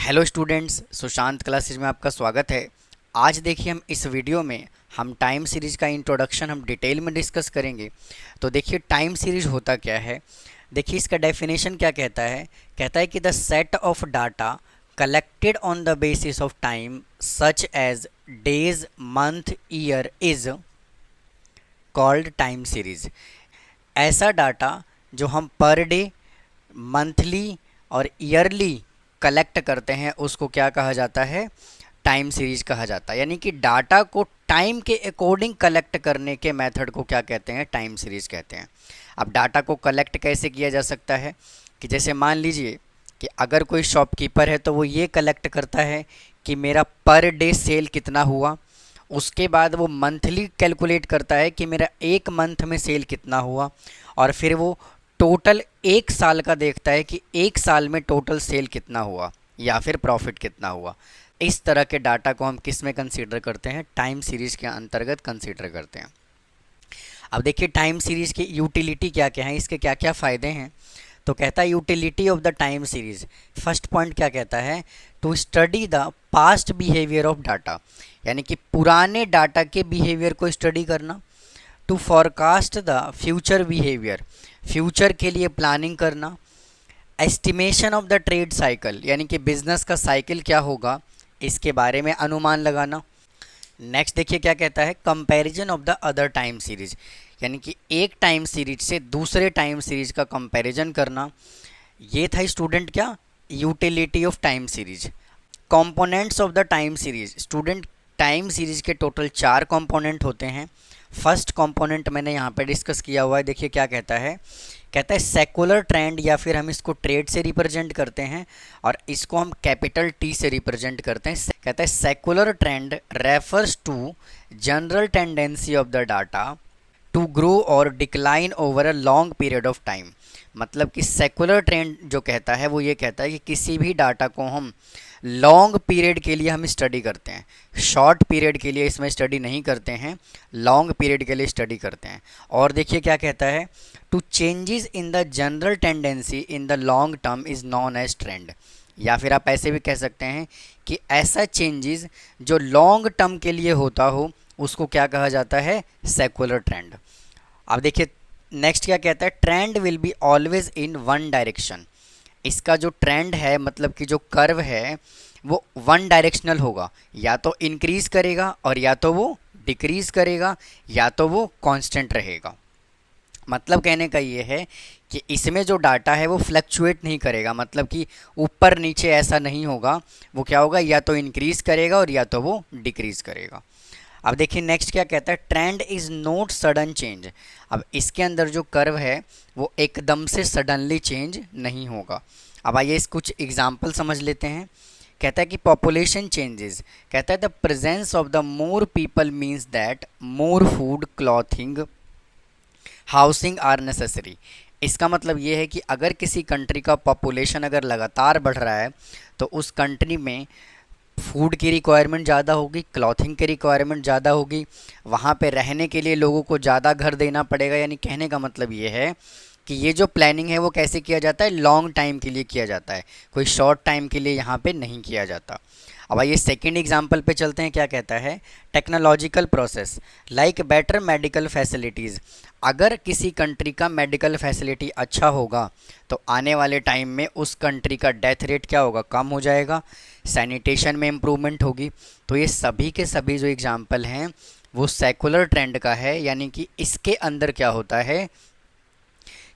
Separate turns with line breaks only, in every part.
Hello students, Sushant classes में आपका स्वागत है। आज देखिए हम इस वीडियो में हम टाइम सीरीज का इंट्रोडक्शन हम डिटेल में डिस्कस करेंगे। तो देखिए टाइम सीरीज होता क्या है। देखिए इसका डेफिनेशन क्या कहता है कि the set of data collected on the basis of time such as days, month, year is called time series. ऐसा डाटा जो हम पर डे, मंथली और ईयरली कलेक्ट करते हैं उसको क्या कहा जाता है? टाइम सीरीज कहा जाता है। यानी कि डाटा को टाइम के अकॉर्डिंग कलेक्ट करने के मेथड को क्या कहते हैं? टाइम सीरीज कहते हैं। अब डाटा को कलेक्ट कैसे किया जा सकता है कि जैसे मान लीजिए कि अगर कोई शॉपकीपर है तो वो ये कलेक्ट करता है कि मेरा पर डे सेल कितना हुआ। उसके बाद वो मंथली कैलकुलेट करता है कि मेरा एक मंथ में सेल कितना हुआ, और फिर वो टोटल एक साल का देखता है कि एक साल में टोटल सेल कितना हुआ या फिर प्रॉफिट कितना हुआ। इस तरह के डाटा को हम किस में कंसीडर करते हैं? टाइम सीरीज के अंतर्गत कंसीडर करते हैं। अब देखिए टाइम सीरीज की यूटिलिटी क्या क्या है, इसके क्या क्या फ़ायदे हैं। तो कहता है utility of the time series. First point क्या कहता है? To study the past behaviour of data, यानी कि पुराने डाटा के बिहेवियर को स्टडी करना। To forecast the future behaviour, future के लिए प्लानिंग करना। Estimation of the trade cycle, यानी कि बिजनेस का साइकिल क्या होगा इसके बारे में अनुमान लगाना। नेक्स्ट देखिए क्या कहता है? Comparison of the other time series, यानी कि एक टाइम सीरीज से दूसरे टाइम सीरीज का कंपैरिजन करना। ये था स्टूडेंट क्या? Utility of time series. Components of the time series. Student time series के टोटल 4 कंपोनेंट होते हैं। फर्स्ट कंपोनेंट मैंने यहाँ पे डिस्कस किया हुआ है। देखिए क्या कहता है? कहता है सेकुलर ट्रेंड, या फिर हम इसको ट्रेड से रिप्रेजेंट करते हैं और इसको हम कैपिटल टी से रिप्रेजेंट करते हैं। कहता है secular trend refers to general tendency of the data to grow और decline over a long period of time. मतलब कि सेकुलर ट्रेंड जो कहता है वो ये कहता है कि किसी भी डाटा को हम लॉन्ग पीरियड के लिए हम स्टडी करते हैं, शॉर्ट पीरियड के लिए इसमें स्टडी नहीं करते हैं, लॉन्ग पीरियड के लिए स्टडी करते हैं। और देखिए क्या कहता है? To changes in the general tendency in the long term is known as trend. या फिर आप ऐसे भी कह सकते हैं कि ऐसा चेंजेस जो लॉन्ग टर्म के लिए होता हो उसको क्या कहा जाता है? Secular trend. अब देखिए नेक्स्ट क्या कहता है? Trend will be always in one direction. इसका जो ट्रेंड है, मतलब कि जो कर्व है, वो वन डायरेक्शनल होगा, या तो इंक्रीज करेगा और या तो वो डिक्रीज करेगा, या तो वो कांस्टेंट रहेगा। मतलब कहने का ये है कि इसमें जो डाटा है वो फ्लक्चुएट नहीं करेगा, मतलब कि ऊपर नीचे ऐसा नहीं होगा। वो क्या होगा? या तो इंक्रीज करेगा और या तो वो डिक्रीज करेगा। अब देखिए नेक्स्ट क्या कहता है? Trend is not sudden change. अब इसके अंदर जो कर्व है वो एकदम से सडनली चेंज नहीं होगा। अब आइए इस कुछ एग्जाम्पल समझ लेते हैं। कहता है कि पॉपुलेशन चेंजेस। कहता है the presence of the more people means that more food, clothing, housing are necessary. इसका मतलब ये है कि अगर किसी कंट्री का पॉपुलेशन अगर लगातार बढ़ रहा है तो उस कंट्री में फूड की रिक्वायरमेंट ज़्यादा होगी, क्लॉथिंग की रिक्वायरमेंट ज़्यादा होगी, वहाँ पे रहने के लिए लोगों को ज़्यादा घर देना पड़ेगा। यानी कहने का मतलब ये है कि ये जो प्लानिंग है वो कैसे किया जाता है? लॉन्ग टाइम के लिए किया जाता है, कोई शॉर्ट टाइम के लिए यहाँ पे नहीं किया जाता। अब आइए सेकेंड एग्जाम्पल पे चलते हैं। क्या कहता है? Technological process like better medical facilities. अगर किसी कंट्री का मेडिकल फैसिलिटी अच्छा होगा तो आने वाले टाइम में उस कंट्री का डेथ रेट क्या होगा? कम हो जाएगा, सैनिटेशन में इम्प्रूवमेंट होगी। तो ये सभी के सभी जो एग्जाम्पल हैं वो सेकुलर ट्रेंड का है। यानी कि इसके अंदर क्या होता है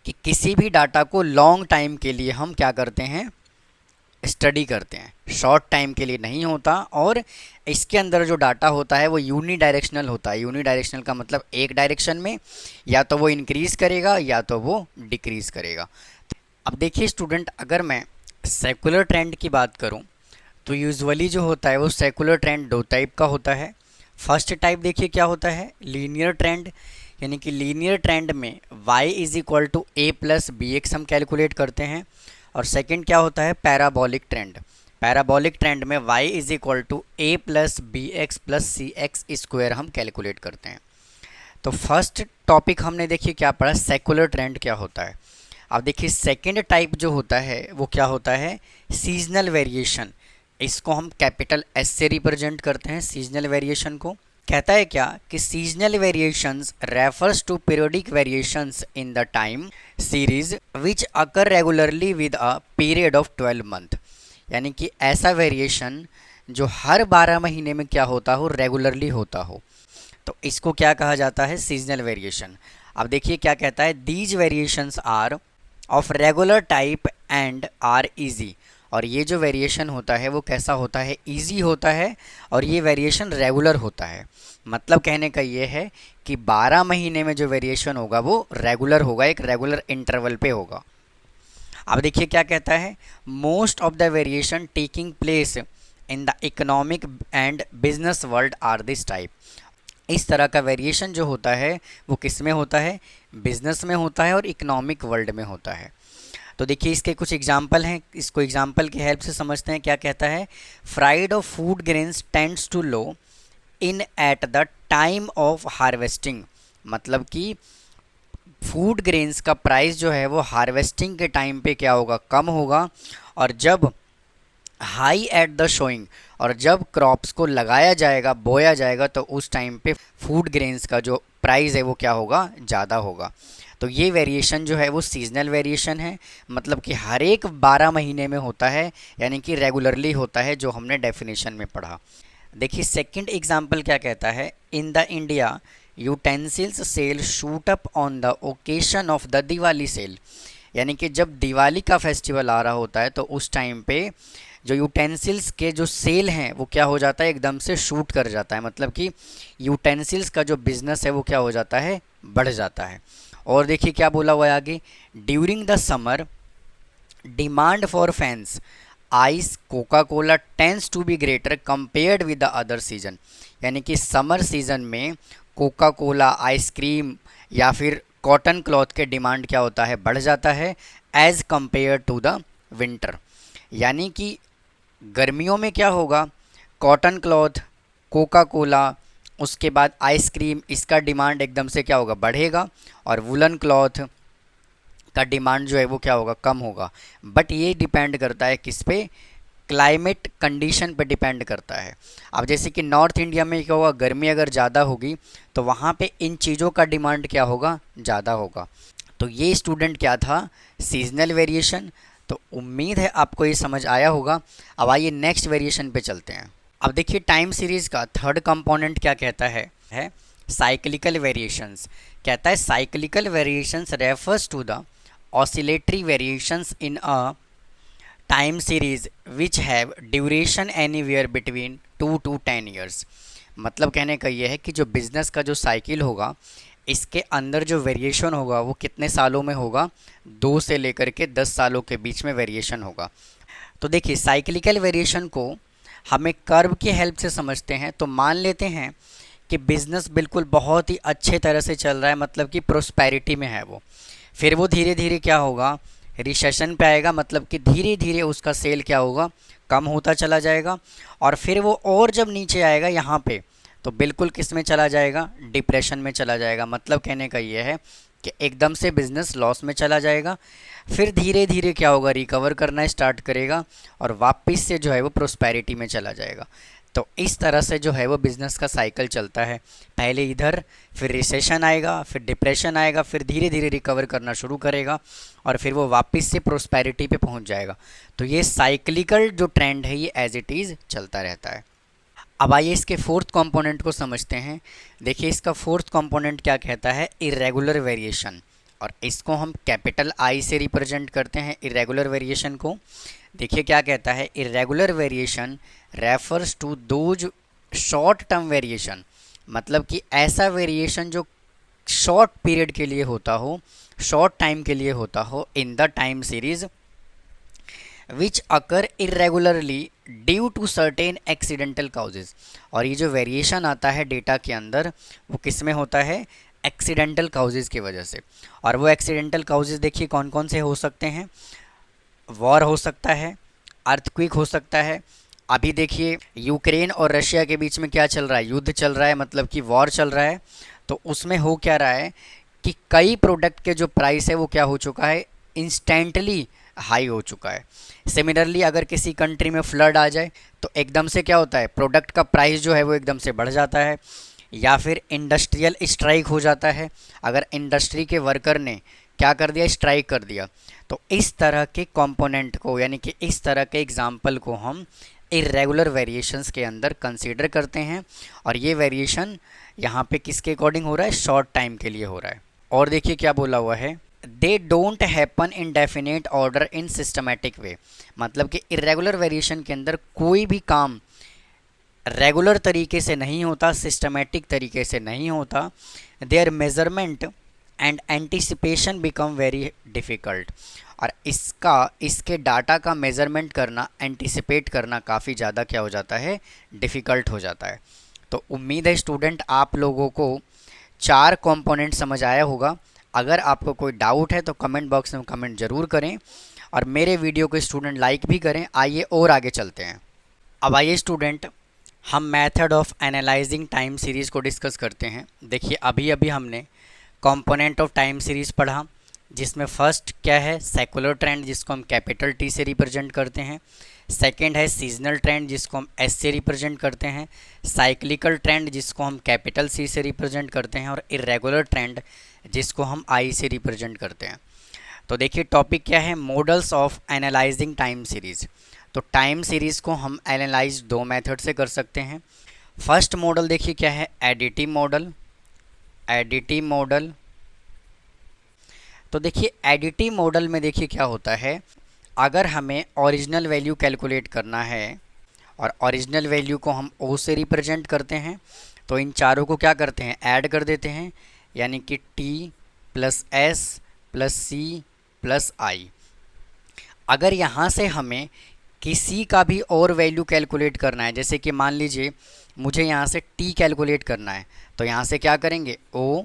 कि किसी भी डाटा को लॉन्ग टाइम के लिए हम क्या करते हैं? स्टडी करते हैं, शॉर्ट टाइम के लिए नहीं होता। और इसके अंदर जो डाटा होता है वो यूनी डायरेक्शनल होता है। यूनी डायरेक्शनल का मतलब एक डायरेक्शन में, या तो वो इंक्रीज़ करेगा या तो वो डिक्रीज़ करेगा। अब देखिए स्टूडेंट, अगर मैं सेकुलर ट्रेंड की बात करूं तो यूजुअली जो होता है वो सेकुलर ट्रेंड 2 टाइप का होता है। फर्स्ट टाइप देखिए क्या होता है? Linear trend. यानी कि लीनियर ट्रेंड में y is equal to a plus b x हम कैलकुलेट करते हैं। और सेकंड क्या होता है? Parabolic trend. पैराबोलिक ट्रेंड में y is equal to a plus b x plus c x square हम कैलकुलेट करते हैं। तो फर्स्ट टॉपिक हमने देखिए क्या पढ़ा? सेकुलर ट्रेंड क्या होता है। अब देखिए सेकंड टाइप जो होता है वो क्या होता है? Seasonal variation. इसको हम कैपिटल एस से रिप्रेजेंट करते हैं सीजनल वेरिएशन को। कहता है क्या कि seasonal variations refers to periodic variations in the time series which occur regularly with a period of 12 month. यानी कि ऐसा वेरिएशन जो हर 12 महीने में क्या होता हो, रेगुलरली होता हो, तो इसको क्या कहा जाता है, सीजनल वेरिएशन। अब देखिए क्या कहता है, these variations are of regular type and are easy. और ये जो वेरिएशन होता है वो कैसा होता है, इजी होता है, और ये वेरिएशन रेगुलर होता है। मतलब कहने का ये है कि 12 महीने में जो वेरिएशन होगा वो रेगुलर होगा, एक रेगुलर इंटरवल पे होगा। अब देखिए क्या कहता है, most of the variation taking place in the economic and business world are this type. इस तरह का वेरिएशन जो होता है वो किस में होता है, बिजनेस में होता है और इकोनॉमिक वर्ल्ड में होता है। तो देखिए इसके कुछ एग्जाम्पल हैं, इसको एग्जाम्पल की हेल्प से समझते हैं। क्या कहता है, fried of food grains tends to low in at the time of harvesting. मतलब कि फूड ग्रेन्स का प्राइस जो है वो हार्वेस्टिंग के टाइम पे क्या होगा, कम होगा, और जब हाई एट द शोइंग, और जब क्रॉप्स को लगाया जाएगा, बोया जाएगा, तो उस टाइम पे फूड ग्रेन्स का जो प्राइस है वो क्या होगा, ज़्यादा होगा। तो ये वेरिएशन जो है वो सीजनल वेरिएशन है, मतलब कि हर एक 12 महीने में होता है, यानी कि रेगुलरली होता है, जो हमने डेफिनेशन में पढ़ा। देखिए सेकंड एग्जांपल क्या कहता है, in the India utensils sale shoot up on the occasion of the Diwali sale. यानी कि जब दिवाली का फेस्टिवल आ रहा होता है तो उस टाइम पे जो यूटेंसिल्स के जो सेल हैं वो क्या हो जाता है, एकदम से शूट कर जाता है। मतलब कि यूटेंसिल्स का जो बिज़नेस है वो क्या हो जाता है, बढ़ जाता है। और देखिए क्या बोला हुआ है आगे, during the summer demand for fans ice Coca Cola tends to be greater compared with the other season. यानी कि समर सीजन में कोका कोला, आइसक्रीम या फिर कॉटन क्लॉथ के डिमांड क्या होता है, बढ़ जाता है, as compare to the winter. यानी कि गर्मियों में क्या होगा, कॉटन क्लॉथ, कोका कोला, उसके बाद आइसक्रीम, इसका डिमांड एकदम से क्या होगा, बढ़ेगा, और वुलन क्लॉथ का डिमांड जो है वो क्या होगा, कम होगा। बट ये डिपेंड करता है किस पे, क्लाइमेट कंडीशन पे डिपेंड करता है। अब जैसे कि नॉर्थ इंडिया में क्या होगा, गर्मी अगर ज़्यादा होगी तो वहाँ पे इन चीज़ों का डिमांड क्या होगा, ज़्यादा होगा। तो ये स्टूडेंट क्या था, सीजनल वेरिएशन। तो उम्मीद है आपको ये समझ आया होगा। अब आइए नेक्स्ट वेरिएशन पे चलते हैं। अब देखिए टाइम सीरीज़ का थर्ड कंपोनेंट क्या कहता है साइक्लिकल वेरिएशंस। कहता है cyclical variations refers to the oscillatory variations in a time series which have duration anywhere between 2 to 10 years. मतलब कहने का ये है कि जो बिज़नेस का जो साइकिल होगा इसके अंदर जो वेरिएशन होगा वो कितने सालों में होगा, 2 से लेकर के 10 सालों के बीच में वेरिएशन होगा। तो देखिए साइक्लिकल वेरिएशन को हमें कर्व की हेल्प से समझते हैं। तो मान लेते हैं कि बिज़नेस बिल्कुल बहुत ही अच्छे तरह से चल रहा है, मतलब कि प्रोस्पेरिटी में है वो, फिर वो धीरे धीरे क्या होगा, रिसेशन पे आएगा, मतलब कि धीरे धीरे उसका सेल क्या होगा, कम होता चला जाएगा, और फिर वो और जब नीचे आएगा यहाँ पे तो बिल्कुल किस में चला जाएगा, डिप्रेशन में चला जाएगा। मतलब कहने का ये है कि एकदम से बिज़नेस लॉस में चला जाएगा, फिर धीरे धीरे क्या होगा, रिकवर करना स्टार्ट करेगा, और वापस से जो है वो प्रोस्पेरिटी में चला जाएगा। तो इस तरह से जो है वो बिज़नेस का साइकिल चलता है, पहले इधर, फिर रिसेशन आएगा, फिर डिप्रेशन आएगा, फिर धीरे धीरे रिकवर करना शुरू करेगा, और फिर वो वापस से प्रोस्पेरिटी पे पहुंच जाएगा। तो ये साइक्लिकल जो ट्रेंड है ये एज इट इज़ चलता रहता है। अब आइए इसके फोर्थ कंपोनेंट को समझते हैं। देखिए इसका फोर्थ कंपोनेंट क्या कहता है, इरेगुलर वेरिएशन, और इसको हम कैपिटल आई से रिप्रेजेंट करते हैं इरेगुलर वेरिएशन को। देखिए क्या कहता है, irregular variation refers to those short term variation. मतलब कि ऐसा वेरिएशन जो शॉर्ट पीरियड के लिए होता हो, शॉर्ट टाइम के लिए होता हो, in the time series which occur irregularly due to certain accidental causes. और ये जो वेरिएशन आता है डेटा के अंदर वो किस में होता है, एक्सीडेंटल काउजेज की वजह से। और वो एक्सीडेंटल काउजेज देखिए कौन कौन से हो सकते हैं, वॉर हो सकता है, अर्थक्वेक हो सकता है। अभी देखिए यूक्रेन और रशिया के बीच में क्या चल रहा है, युद्ध चल रहा है, मतलब कि वॉर चल रहा है। तो उसमें हो क्या रहा है कि कई प्रोडक्ट के जो प्राइस है वो क्या हो चुका है, इंस्टेंटली हाई हो चुका है। सिमिलरली अगर किसी कंट्री में फ्लड आ जाए तो एकदम से क्या होता है, प्रोडक्ट का प्राइस जो है वो एकदम से बढ़ जाता है, या फिर इंडस्ट्रियल स्ट्राइक हो जाता है, अगर इंडस्ट्री के वर्कर ने क्या कर दिया, स्ट्राइक कर दिया। तो इस तरह के कंपोनेंट को, यानी कि इस तरह के एग्जाम्पल को हम इरेगुलर वेरिएशंस के अंदर कंसीडर करते हैं, और ये वेरिएशन यहाँ पे किसके अकॉर्डिंग हो रहा है, शॉर्ट टाइम के लिए हो रहा है। और देखिए क्या बोला हुआ है, they don't happen in definite order in systematic way. मतलब कि इरेगुलर वेरिएशन के अंदर कोई भी काम रेगुलर तरीके से नहीं होता, सिस्टमेटिक तरीके से नहीं होता। There measurement and anticipation become very difficult. और इसके डाटा का मेज़रमेंट करना, एंटिसिपेट करना काफ़ी ज़्यादा क्या हो जाता है, डिफ़िकल्ट हो जाता है। तो उम्मीद है स्टूडेंट आप लोगों को 4 कंपोनेंट समझ आया होगा। अगर आपको कोई डाउट है तो कमेंट बॉक्स में कमेंट ज़रूर करें, और मेरे वीडियो को स्टूडेंट लाइक भी करें। आइए और आगे चलते हैं। अब आइए स्टूडेंट हम method of analysing time series को डिस्कस करते हैं। देखिए अभी अभी हमने कंपोनेंट ऑफ टाइम सीरीज़ पढ़ा, जिसमें फर्स्ट क्या है, सेकुलर ट्रेंड, जिसको हम कैपिटल टी से रिप्रेजेंट करते हैं। सेकंड है सीजनल ट्रेंड, जिसको हम एस से रिप्रेजेंट करते हैं। साइक्लिकल ट्रेंड, जिसको हम कैपिटल सी से रिप्रेजेंट करते हैं। और इरेगुलर ट्रेंड, जिसको हम आई से रिप्रेजेंट करते हैं। तो देखिए टॉपिक क्या है, models of analysing time series. तो टाइम सीरीज़ को हम एनालाइज 2 मेथड से कर सकते हैं। फर्स्ट मॉडल देखिए क्या है, एडिटिव मॉडल। एडिटिव मॉडल, तो देखिए एडिटिव मॉडल में देखिए क्या होता है, अगर हमें ओरिजिनल वैल्यू कैलकुलेट करना है और ओरिजिनल वैल्यू को हम ओ से रिप्रेजेंट करते हैं, तो इन चारों को क्या करते हैं, ऐड कर देते हैं, यानी कि T plus S plus C plus I. अगर यहाँ से हमें किसी का भी और वैल्यू कैलकुलेट करना है, जैसे कि मान लीजिए मुझे यहाँ से टी कैलकुलेट करना है, तो यहाँ से क्या करेंगे, O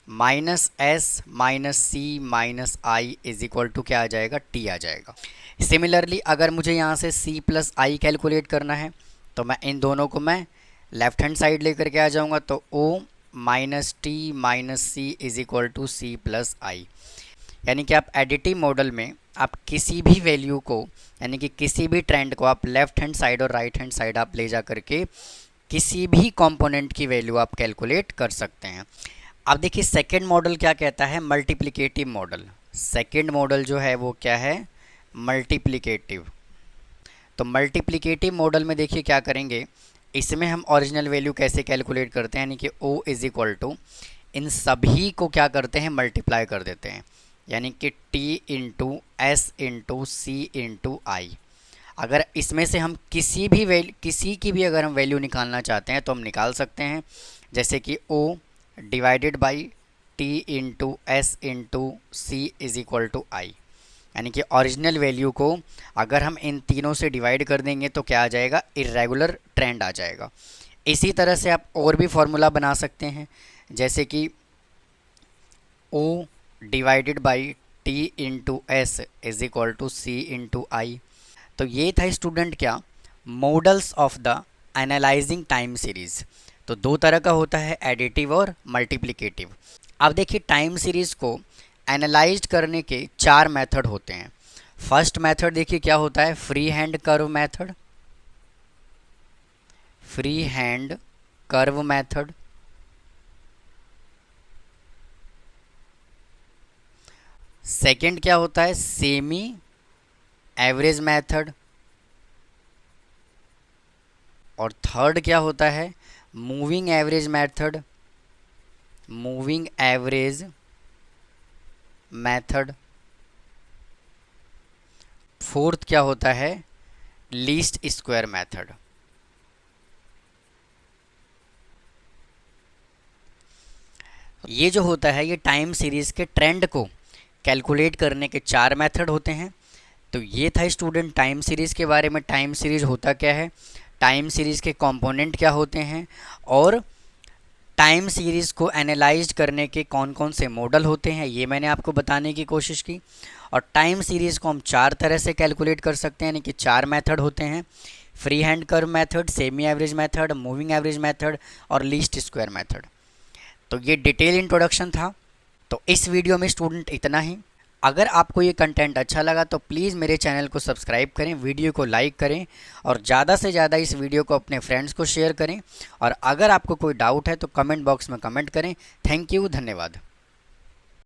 minus S minus C minus I is equal to क्या आ जाएगा, टी आ जाएगा। सिमिलरली अगर मुझे यहाँ से सी प्लस आई कैलकुलेट करना है, तो मैं इन दोनों को मैं लेफ्ट हैंड साइड लेकर के आ जाऊँगा, तो O minus T minus C is equal to C plus I. यानी कि आप एडिटिव मॉडल में आप किसी भी वैल्यू को, यानी कि किसी भी ट्रेंड को आप लेफ्ट हैंड साइड और राइट हैंड साइड आप ले जा करके किसी भी कंपोनेंट की वैल्यू आप कैलकुलेट कर सकते हैं। अब देखिए सेकंड मॉडल क्या कहता है, मल्टीप्लिकेटिव मॉडल। सेकंड मॉडल जो है वो क्या है, मल्टीप्लिकेटिव। तो मल्टीप्लिकेटिव मॉडल में देखिए क्या करेंगे, इसमें हम ओरिजिनल वैल्यू कैसे कैलकुलेट करते हैं, यानी कि ओ इज इक्वल टू इन सभी को क्या करते हैं, मल्टीप्लाई कर देते हैं, यानी कि टी इंटू एस इंटू सी इंटू आई। अगर इसमें से हम किसी की भी अगर हम वैल्यू निकालना चाहते हैं तो हम निकाल सकते हैं, जैसे कि O divided by T into S into C is equal to I. यानी कि ओरिजिनल वैल्यू को अगर हम इन तीनों से डिवाइड कर देंगे तो क्या आ जाएगा, इरेगुलर ट्रेंड आ जाएगा। इसी तरह से आप और भी फॉर्मूला बना सकते हैं, जैसे कि O divided by T into S is equal to C into I. तो ये था स्टूडेंट क्या, models of the analysing time series. तो 2 तरह का होता है, एडिटिव और मल्टीप्लिकेटिव। अब देखिए टाइम सीरीज़ को एनालाइज करने के 4 मेथड होते हैं। फर्स्ट मेथड देखिए क्या होता है, free hand curve method. Free hand curve method. Second क्या होता है, सेमी एवरेज मेथड। और थर्ड क्या होता है, moving average method. Moving average method. Fourth क्या होता है, लीस्ट स्क्वायर मेथड। ये जो होता है ये टाइम सीरीज़ के ट्रेंड को कैलकुलेट करने के 4 मेथड होते हैं। तो ये था स्टूडेंट टाइम सीरीज़ के बारे में, टाइम सीरीज़ होता क्या है, टाइम सीरीज़ के कंपोनेंट क्या होते हैं, और टाइम सीरीज़ को एनालाइज करने के कौन कौन से मॉडल होते हैं, ये मैंने आपको बताने की कोशिश की। और टाइम सीरीज़ को हम 4 तरह से कैलकुलेट कर सकते हैं, यानी कि 4 मेथड होते हैं, free hand curve method, semi average method, moving average method और लीस्ट स्क्वायर मेथड। तो ये डिटेल इंट्रोडक्शन था। तो इस वीडियो में स्टूडेंट इतना ही। अगर आपको ये कंटेंट अच्छा लगा तो प्लीज़ मेरे चैनल को सब्सक्राइब करें, वीडियो को लाइक करें और ज़्यादा से ज़्यादा इस वीडियो को अपने फ्रेंड्स को शेयर करें। और अगर आपको कोई डाउट है तो कमेंट बॉक्स में कमेंट करें। थैंक यू, धन्यवाद।